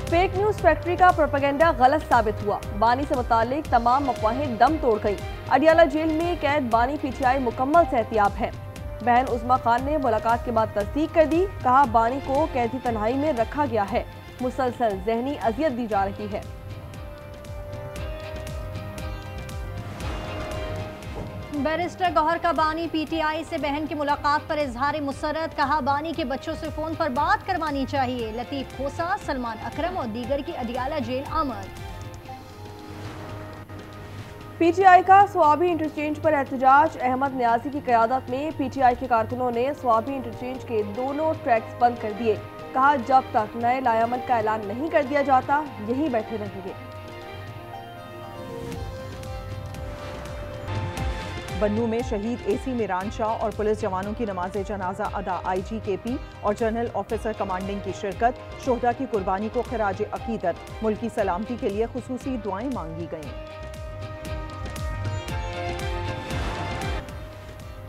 Fake news factory का propaganda गलत साबित हुआ। बानी से मुतालिक तमाम अफवाहें दम तोड़ गईं। अडियाला जेल में कैद बानी पीटीआई मुकम्मल सेहतियाब है। बहन उस्मा खान ने मुलाकात के बाद तस्दीक कर दी। कहा, बानी को कैदी तन्हाई में रखा गया है, मुसलसल जहनी अजियत दी जा रही है। बैरिस्टर गौहर का बानी पीटीआई से बहन की मुलाकात पर इजहार मुसर्रत। कहा, बानी के बच्चों से फोन पर बात करवानी चाहिए। लतीफ खोसा, सलमान अकरम और दीगर की अडियाला जेल आमद। पीटीआई का स्वाबी इंटरचेंज पर एहतजाज। अहमद न्याजी की क़यादत में पीटीआई के कारकुनों ने स्वाबी इंटरचेंज के दोनों ट्रैक्स बंद कर दिए। कहा, जब तक नए लायामत का ऐलान नहीं कर दिया जाता यहीं बैठे रहेंगे। बन्नू में शहीद एसी मिरान शाह और पुलिस जवानों की नमाज जनाजा अदा। आईजी केपी और जनरल ऑफिसर कमांडिंग की शिरकत। शोहदा की कुर्बानी को खराज अकीदत। मुल्क की सलामती के लिए खुसूसी दुआएं मांगी गईं।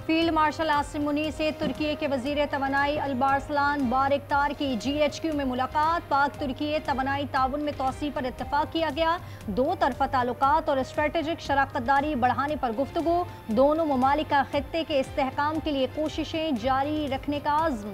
फील्ड मार्शल आसिम मुनीर से तुर्की के वजीर तवानाई अलबारसलान बारिकतार की GHQ में मुलाकात। पाक तुर्की तवानाई ताउन में तोसी पर इत्तफाक किया गया। दो तरफा ताल्लुकात और स्ट्रेटेजिक शराकतदारी बढ़ाने पर गुफ्तगू। दोनों ममालिक का खित्ते के इस्तेहकाम के लिए कोशिशें जारी रखने का आज़्म।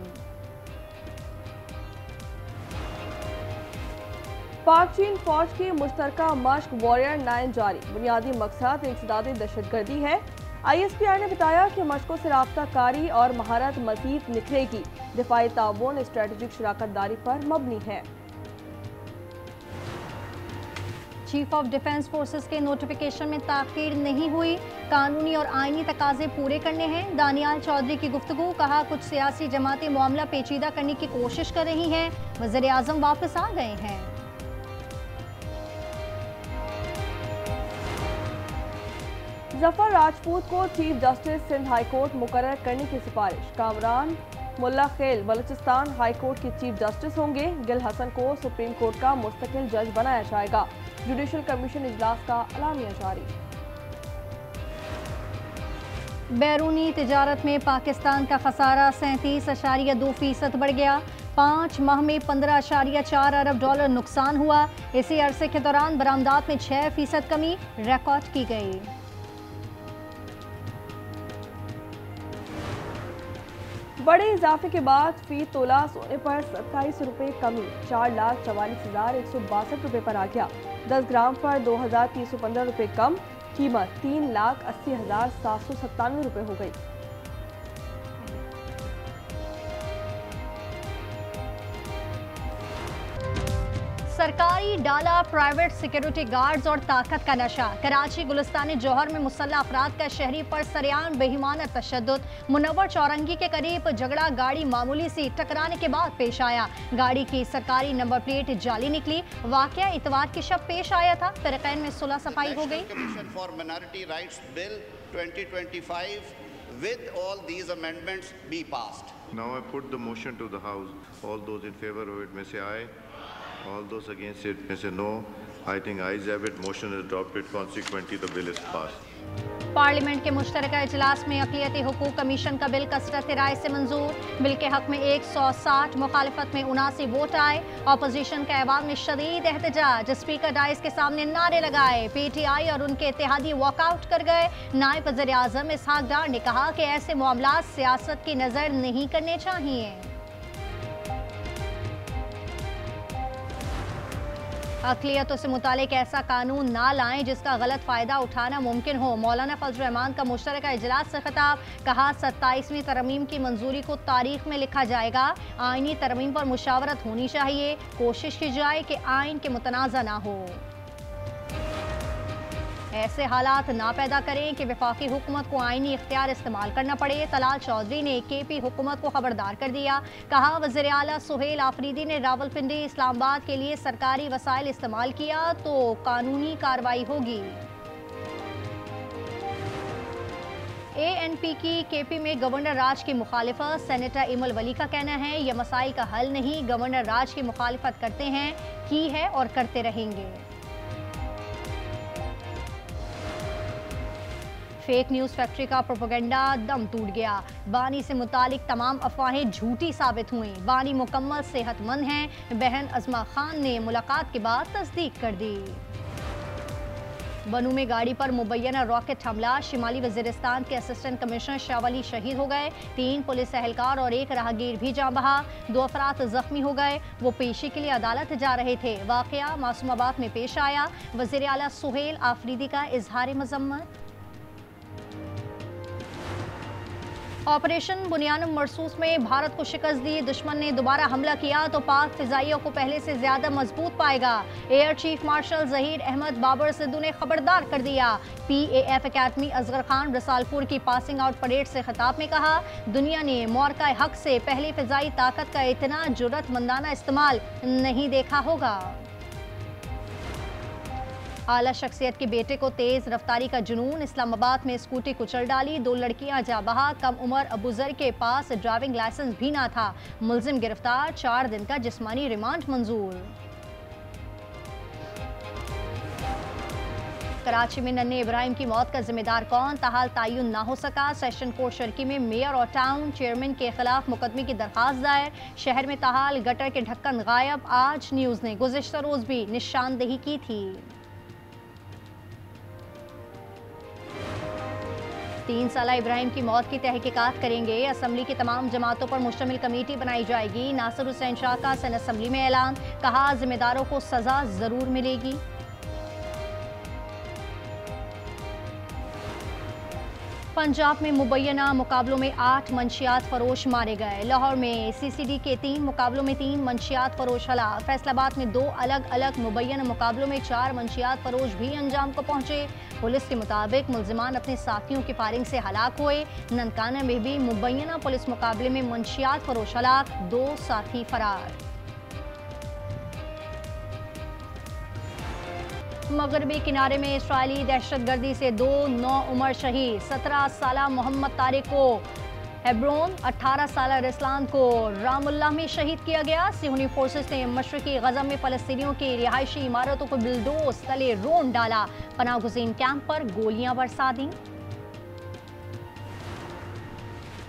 पाक चीन फौज की मुश्तरका मश्क वॉरियर 9 जारी। बुनियादी मकसद इंसदादी दहशतगर्दी है। ISPR ने बताया कि मशकों से राब्ता कारी और महारत मजीद निखरेगी। दिफाई ताउन स्ट्रेटेजिक शराकतदारी पर मबनी है। चीफ ऑफ डिफेंस फोर्सेस के नोटिफिकेशन में ताखीर नहीं हुई। कानूनी और आईनी तकाजे पूरे करने हैं। दानियाल चौधरी की गुफ्तगू। कहा, कुछ सियासी जमातें मामला पेचीदा करने की कोशिश कर रही हैं। वज़ीर आज़म वापस आ गए हैं। जफर राजपूत को chief justice Sindh high court मुकर्रर करने की सिफारिश। कामरान मुल्ला खेल बलूचिस्तान हाई कोर्ट के चीफ जस्टिस होंगे। गिल हसन को सुप्रीम कोर्ट का मुस्तकिल जज बनाया जाएगा। जुडिशल कमीशन इजलास का अलामिया जारी। बैरूनी तिजारत में पाकिस्तान का खसारा 37.2% बढ़ गया। 5 माह में 15.4 अरब डॉलर नुकसान हुआ। इसी अरसे के दौरान बरामदात में 6% कमी रिकॉर्ड की गई। बड़े इजाफे के बाद फी तोला सोने पर 27 रुपये कमी 4,44,162 रुपये पर आ गया। 10 ग्राम पर 2,315 रुपये कम, कीमत 3,80,797 रुपये हो गई। सरकारी डाला प्राइवेट सिक्योरिटी गार्ड्स और ताकत का नशा। कराची गुलिस्तान जौहर में मुसल्लह अफराद का शहरी पर सरेआम बेईमाना तशद्दुद। मुनव्वर चौरंगी के करीब झगड़ा गाड़ी मामूली सी टकराने के बाद पेश आया। गाड़ी की सरकारी नंबर प्लेट जाली निकली। वाकया इतवार की शब पेश आया था। फरीकैन में सुलह सफाई हो गई। Commission for minority rights bill 2025 with all these amendments be passed. Now I put the motion to the House. All those in favor of it may say aye. All those against it may say no. I think ayes have it. Motion is adopted. Consequently, the bill is passed. Parliament के मुश्तरका इजलास में अक़लियती हुकूक commission का bill कसरत राय से मंजूर। Bill के हक में 160, मुखालिफत में 79 वोट आए। अपोजिशन के अहवाल में शदीद एहतजाज। स्पीकर डाइस के सामने नारे लगाए। PTI और उनके इत्तेहादी वॉकआउट कर गए। नायब वज़ीर आज़म इसहाक डार ने कहा कि ऐसे मामला सियासत की नज़र नहीं करने चाहिए। अक़लियतों से मुतालिक ऐसा कानून ना लाएं जिसका गलत फ़ायदा उठाना मुमकिन हो। मौलाना फजल रहमान का मुश्तरका इजलास से खिताब। कहा, 27वीं तरमीम की मंजूरी को तारीख में लिखा जाएगा। आइनी तरमीम पर मुशावरत होनी चाहिए। कोशिश की जाए कि आइन के मुतनाज़ा ना हो। ऐसे हालात ना पैदा करें कि वफाकी हुकूमत को आईनी इख्तियार इस्तेमाल करना पड़े। तलाल चौधरी ने KP हुकूमत को खबरदार कर दिया। कहा, वज़ीर आला सुहेल आफरीदी ने रावलपिंडी इस्लामाबाद के लिए सरकारी वसाइल इस्तेमाल किया तो कानूनी कार्रवाई होगी। ANP की KP में गवर्नर राज की मुखालिफत। सेनेटर इमल वली का कहना है, यह मसाइल का हल नहीं, गवर्नर राज की मुखालिफत करते हैं, की है और करते रहेंगे। फेक न्यूज़ फैक्ट्री का प्रोपेगेंडा दम टूट गया। बानी से मुतालिक तमाम अफवाहें झूठी साबित हुई। बानी मुकम्मल सेहतमंद हैं। बहन अज़मा खान ने मुलाकात के बाद तस्दीक कर दी। बनू में गाड़ी पर मुबैना रॉकेट हमला, शिमाली वजीरिस्तान के असिस्टेंट कमिश्नर शावली शहीद हो गए। 3 पुलिस एहलकार और 1 राहगीर भी जान बहा। 2 अफराद जख्मी हो गए। वो पेशी के लिए अदालत जा रहे थे। वाकया मासूमाबाद में पेश आया। वज़ीर आला सुहेल आफरीदी का इजहार मजम्मत। ऑपरेशन बुनियानुम मरसूस में भारत को शिकस्त दी। दुश्मन ने दोबारा हमला किया तो पाक फिजाइयों को पहले से ज्यादा मजबूत पाएगा। Air chief marshal Zaheer Ahmad Babar Sidhu ने खबरदार कर दिया। PAF अकेडमी असगर खान रसालपुर की पासिंग आउट परेड से खिताब में कहा, दुनिया ने मौरका हक से पहली फिजाई ताकत का इतना जुर्रतमंदाना इस्तेमाल नहीं देखा होगा। आला शख्सियत के बेटे को तेज रफ्तारी का जुनून, इस्लामाबाद में स्कूटी कुचल डाली। 2 लड़कियां जा बहा। कम उम्र अबूजर के पास ड्राइविंग लाइसेंस भी ना था। मुलजिम गिरफ्तार। 4 दिन का जिस्मानी रिमांड मंजूर। कराची में नन्हे इब्राहिम की मौत का जिम्मेदार कौन, ताहाल तायुन ना हो सका। सेशन कोर्ट शर्की में मेयर और टाउन चेयरमैन के खिलाफ मुकदमे की दरखास्त दायर। शहर में ताहाल गटर के ढक्कन गायब। आज न्यूज़ ने गुज़िश्ता रोज भी निशानदेही की थी। 3 साला इब्राहिम की मौत की तहकीकात करेंगे। असम्बली की तमाम जमातों पर मुश्तमिल कमेटी बनाई जाएगी। नासिर हुसैन शाह का सन असम्बली में ऐलान, कहा जिम्मेदारों को सजा जरूर मिलेगी। पंजाब में मुबैना मुकाबलों में 8 मंशियात फरोश मारे गए। लाहौर में CCD के 3 मुकाबलों में 3 मंशियात फरोश हलाक। फैसलाबाद में 2 अलग अलग मुबैना मुकाबलों में 4 मंशियात फरोश भी अंजाम को पहुंचे। पुलिस के मुताबिक मुल्जिमान अपने साथियों की फायरिंग से हलाक हुए। ननकाना में भी मुबैना पुलिस मुकाबले में मंशियात फरोश हलाक, 2 साथी फरार। मगरबी किनारे में इसराइली दहशतगर्दी से 2 नौउमर शहीद। 17 साला मोहम्मद तारिक को हेब्रोन, 18 साला रिस्लान को रामुल्लाह में शहीद किया गया। सिहूनी फोर्सेस ने मशरकी गजा में फलस्तीनियों की रिहायशी इमारतों को बिल्डोज तले रोन डाला। पनाह गुज़ीन कैंप पर गोलियां बरसा दी।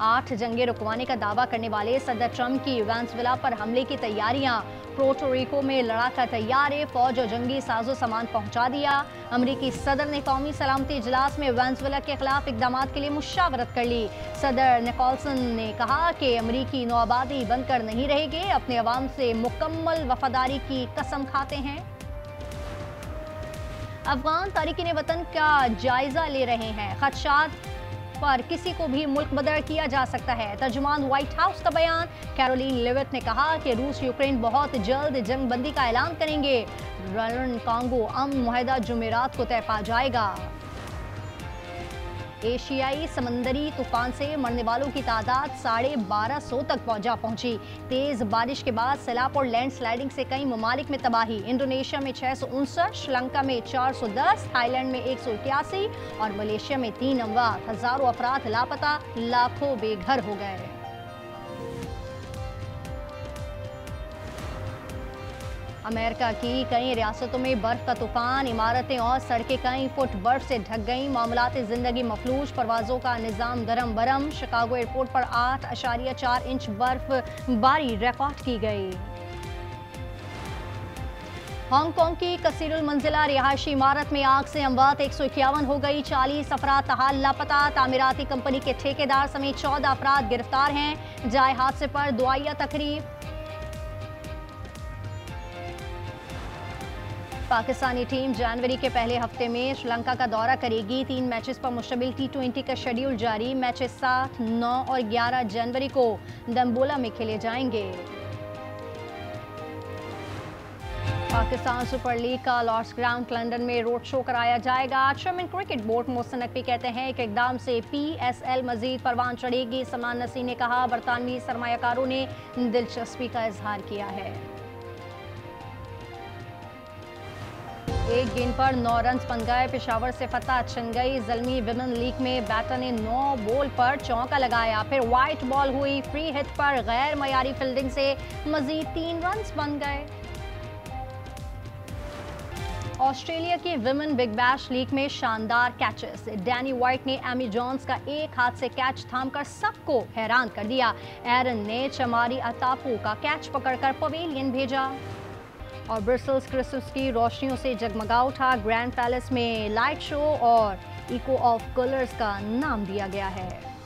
8 जंगे रुकवाने का दावा करने वाले सदर ट्रंप की वेनेजुएला पर हमले की तैयारियां। पोर्टोरिको में लड़ाका तैयार है। फौज और जंगी साजो सामान पहुंचा दिया। अमरीकी सदर ने कौमी सलामती इजलास में वेनेजुएला के खिलाफ इकदाम के लिए मुशावरत कर ली। सदर निकोलसन ने कहा कि अमरीकी नौआबादी बनकर नहीं रहेंगे, अपने अवाम से मुकम्मल वफादारी की कसम खाते हैं। अफगान तारिकीन वतन का जायजा ले रहे हैं। खदशात पर किसी को भी मुल्क बदर किया जा सकता है। तर्जुमान व्हाइट हाउस का बयान। कैरोलिन लेविट ने कहा कि रूस यूक्रेन बहुत जल्द जंग बंदी का ऐलान करेंगे। रन कांगो अमन मुआहदा जुमेरात को तय पा जाएगा। एशियाई समंदरी तूफान से मरने वालों की तादाद 1250 तक पहुंची। तेज बारिश के बाद सैलाब और लैंडस्लाइडिंग से कई ममालिक में तबाही। इंडोनेशिया में 659, श्रीलंका में 410, थाईलैंड में 181 और मलेशिया में 3 अमवात। हजारों अफराद लापता, लाखों बेघर हो गए। अमेरिका की कई रियासतों में बर्फ का तूफान। इमारतें और सड़कें कई फुट बर्फ से ढक गईं। मामलात जिंदगी मफलूज। परवाजों का निज़ाम दरम बरम। शिकागो एयरपोर्ट पर 8.4 इंच बर्फबारी रिकॉर्ड की गई। हांगकांग की कसीरुल मंजिला रिहायशी इमारत में आग से अमवात 151 हो गई। 40 अफराद तहाल लापता। तामीराती कंपनी के ठेकेदार समेत 14 अफराद गिरफ्तार हैं। जाए हादसे पर दुआया तकरीब। पाकिस्तानी टीम जनवरी के पहले हफ्ते में श्रीलंका का दौरा करेगी। 3 मैचेस पर मुश्तमिल T20 का शेड्यूल जारी। मैचेस 7, 9 और 11 जनवरी को दम्बोला में खेले जाएंगे। पाकिस्तान सुपर लीग का लॉर्ड्स ग्राउंड लंदन में रोड शो कराया जाएगा। Chairman cricket board Mohsin Naqvi कहते हैं कि इकदाम से PSL मजीद परवान चढ़ेगी। सलमान नसी ने कहा, बरतानवी सरमायाकारों ने दिलचस्पी का इजहार किया है। एक गेंद पर 9 रन बन गए। पेशावर से फतह छिन गई। ज़ल्मी विमेन लीग में बैटर ने 9 बॉल पर चौका लगाया। फिर वाइट बॉल हुई। फ्री हिट पर गैर मयारी फील्डिंग से मजीद 3 रन बन गए। ऑस्ट्रेलिया की विमेन बिग बैश लीग में शानदार कैचेस। डैनी व्हाइट ने एमी जॉन्स का एक हाथ से कैच थामकर सबको हैरान कर दिया। एरन ने चमारी अतापू का कैच पकड़कर पवेलियन भेजा। और ब्रिसल्स क्रिसमस की रोशनियों से जगमगा उठा। ग्रैंड पैलेस में लाइट शो और इको ऑफ कलर्स का नाम दिया गया है।